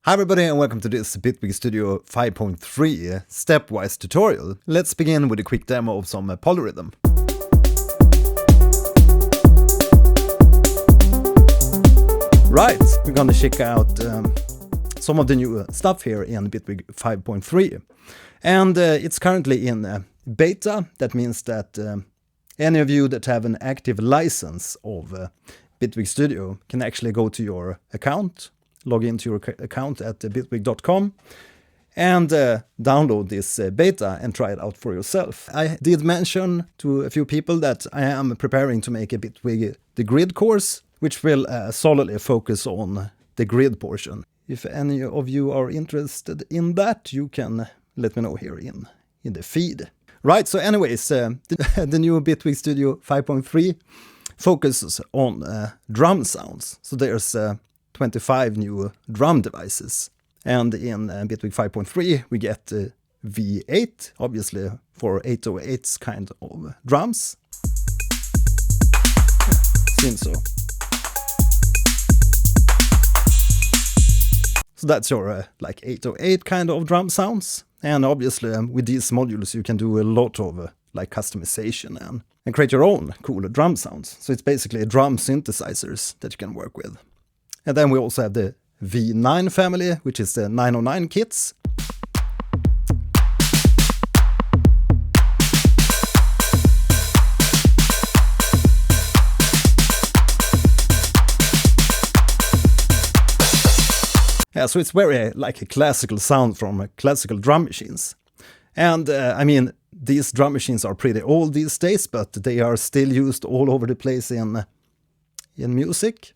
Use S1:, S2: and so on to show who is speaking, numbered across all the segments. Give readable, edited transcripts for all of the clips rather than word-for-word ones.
S1: Hi everybody and welcome to this Bitwig Studio 5.3 Stepwise tutorial. Let's begin with a quick demo of some polyrhythm. Right, we're gonna check out some of the new stuff here in Bitwig 5.3. And it's currently in beta. That means that any of you that have an active license of Bitwig Studio can actually go to your account, log into your account at bitwig.com and download this beta and try it out for yourself. I did mention to a few people that I am preparing to make a Bitwig the grid course, which will solidly focus on the grid portion. If any of you are interested in that, you can let me know here in the feed. Right, so anyways, the new Bitwig Studio 5.3 focuses on drum sounds. So there's 25 new drum devices. And in Bitwig 5.3 we get V8, obviously for 808s kind of drums. Seems so. So that's your like 808 kind of drum sounds. And obviously with these modules you can do a lot of like customization and create your own cool drum sounds. So it's basically drum synthesizers that you can work with. And then we also have the V9 family, which is the 909 kits. Yeah, so it's very like a classical sound from classical drum machines. And I mean, these drum machines are pretty old these days, but they are still used all over the place in music.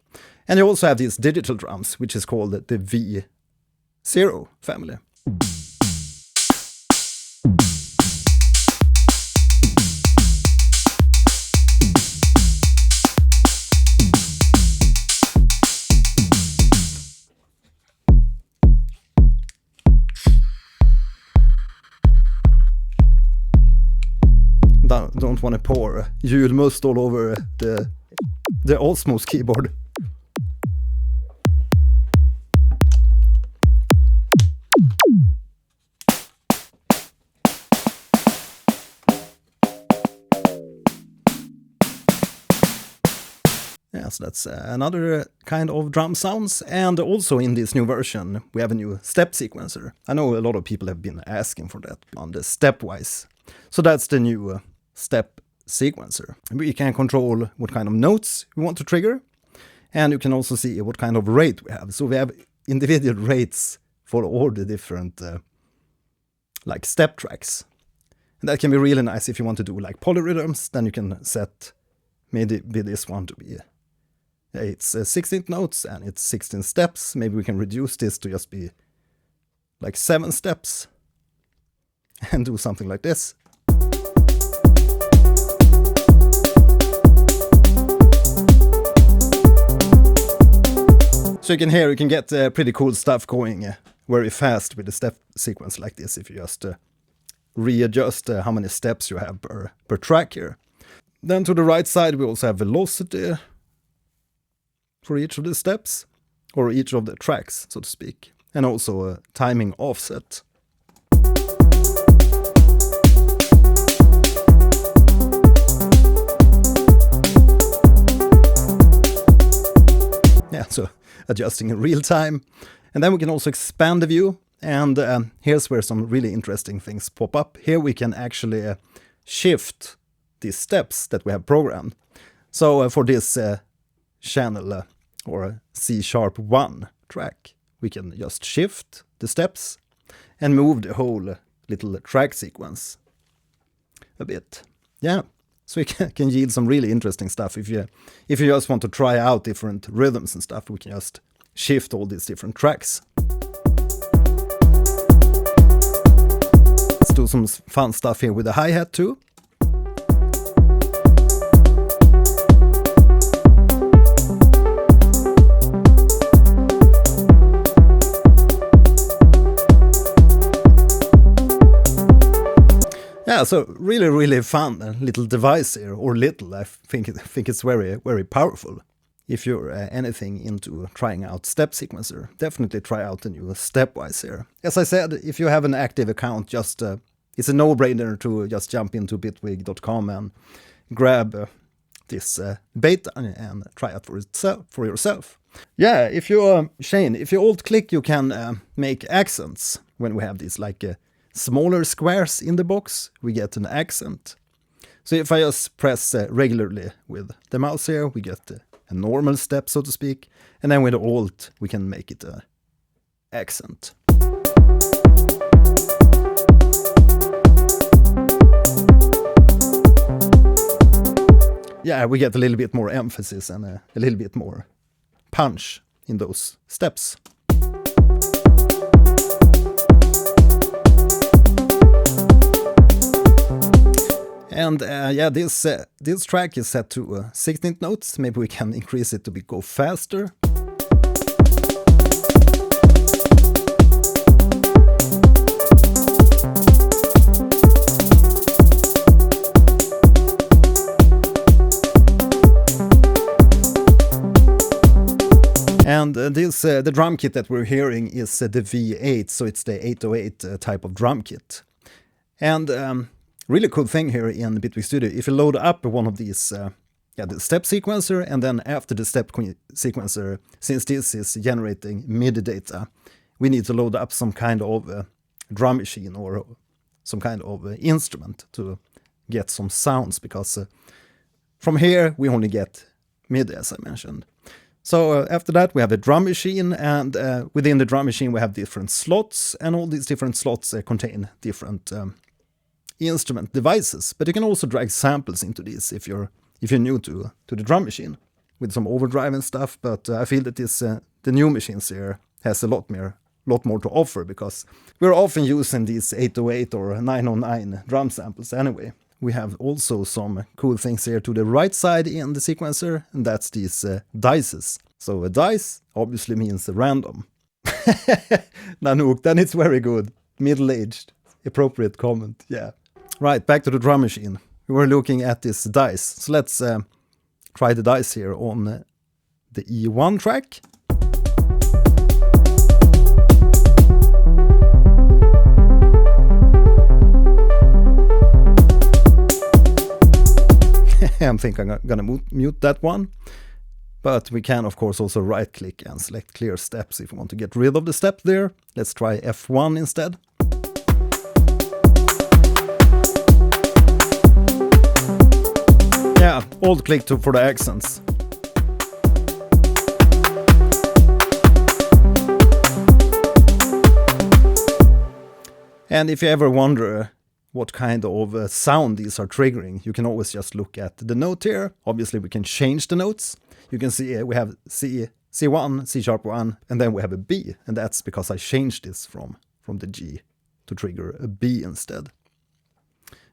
S1: And you also have these digital drums, which is called the V0 family. Don't want to pour julmust all over the Osmos keyboard. So that's another kind of drum sounds. And also in this new version we have a new step sequencer. I know a lot of people have been asking for that on the Stepwise. So that's the new step sequencer. We can control what kind of notes we want to trigger. And you can also see what kind of rate we have. So we have individual rates for all the different like step tracks. And that can be really nice if you want to do like polyrhythms. Then you can set maybe this one to be it's 16 notes and it's 16 steps. Maybe we can reduce this to just be like 7 steps and do something like this. So you can hear, you can get pretty cool stuff going very fast with the step sequence like this if you just readjust how many steps you have per track here. Then to the right side we also have velocity for each of the steps, or each of the tracks, so to speak, and also a timing offset. Yeah, so adjusting in real time. And then we can also expand the view, and here's where some really interesting things pop up. Here we can actually shift these steps that we have programmed. So for this channel or a C#1 track, we can just shift the steps and move the whole little track sequence a bit. Yeah, so it can yield some really interesting stuff. If you just want to try out different rhythms and stuff, we can just shift all these different tracks. Let's do some fun stuff here with the hi-hat too. Yeah, so really fun little device here, or little. I think it's very, very powerful. if you're anything into trying out step sequencer, definitely try out the new Stepwise here. As I said, if you have an active account, just it's a no-brainer to just jump into bitwig.com and grab this beta and try it for yourself. Yeah, if you Shane, if you alt-click, you can make accents. When we have these like smaller squares in the box, we get an accent. So if I just press regularly with the mouse here, we get a normal step, so to speak, and then with the alt, we can make it an accent. Yeah, we get a little bit more emphasis and a little bit more punch in those steps. And yeah, this track is set to 16th notes. Maybe we can increase it to go faster. And the drum kit that we're hearing is the V8, so it's the 808 type of drum kit. And really cool thing here in Bitwig Studio, if you load up one of these, the step sequencer, and then after the step sequencer, since this is generating MIDI data, we need to load up some kind of drum machine or some kind of instrument to get some sounds, because from here we only get MIDI, as I mentioned. So after that we have a drum machine, and within the drum machine we have different slots, and all these different slots contain different instrument devices. But you can also drag samples into these if you're new to the drum machine, with some overdrive and stuff. But I feel that this the new machines here has a lot more to offer, because we're often using these 808 or 909 drum samples anyway. We have also some cool things here to the right side in the sequencer, and that's these dices. So a dice obviously means random. Nanook, then it's very good. Middle-aged, appropriate comment, yeah. Right, back to the drum machine. We were looking at this dice. So let's try the dice here on the E1 track. I think I'm gonna mute that one. But we can of course also right click and select clear steps if we want to get rid of the step there. Let's try F1 instead. Yeah, alt click for the accents. And if you ever wonder what kind of sound these are triggering, you can always just look at the note here. Obviously we can change the notes. You can see we have C1, C#1, and then we have a B, and that's because I changed this from the G to trigger a B instead,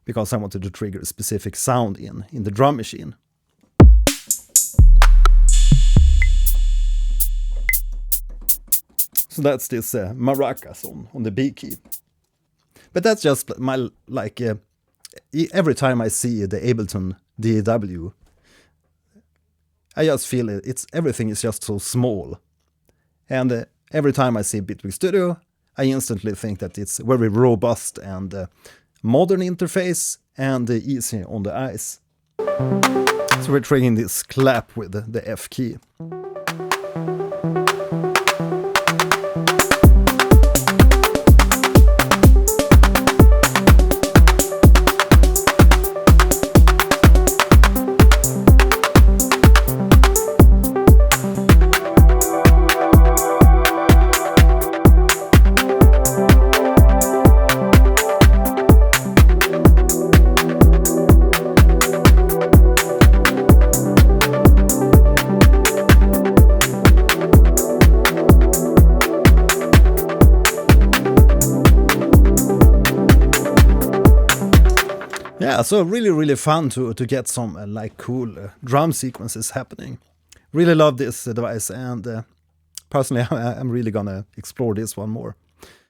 S1: because I wanted to trigger a specific sound in the drum machine. So that's this maracas on the B key. But that's just my, every time I see the Ableton DAW, I just feel everything is just so small. And every time I see Bitwig Studio, I instantly think that it's very robust and modern interface and easy on the eyes. So we're triggering this clap with the F key. Yeah, so really fun to get some cool drum sequences happening. Really love this device, and personally I'm really gonna explore this one more.